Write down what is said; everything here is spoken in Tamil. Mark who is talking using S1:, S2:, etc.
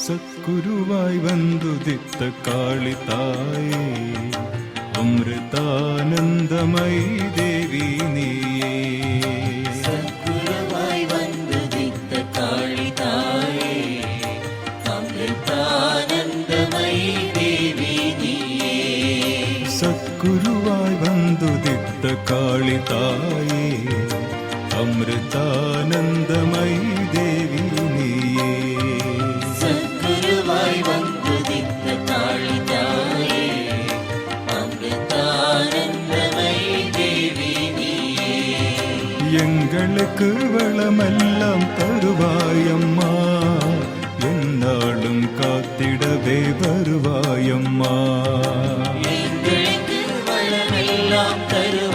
S1: சத்குருவாய் வந்துதித்த காளி தாயே, அமிர்தானந்தமயி தேவி நீயே.
S2: சத்குருவாய் வந்துதித்த காளி தாயே, அமிர்தானந்தமயி தேவி நீயே.
S1: சத்குருவாய் வந்துதித்த காளி தாயே, அமிர்தானந்தமயி தேவி நீயே.
S2: சத்குருவாய் வந்துதித்த காளி தாயே, அமிர்தானந்தமயி தேவி நீயே.
S1: எங்களுக்கு வளமெல்லாம் தருவாயம்மா, என்னாலும் காத்திடவே வருவாயம்மா.
S2: எங்களுக்கு வளமெல்லாம் தருவாயம்மா,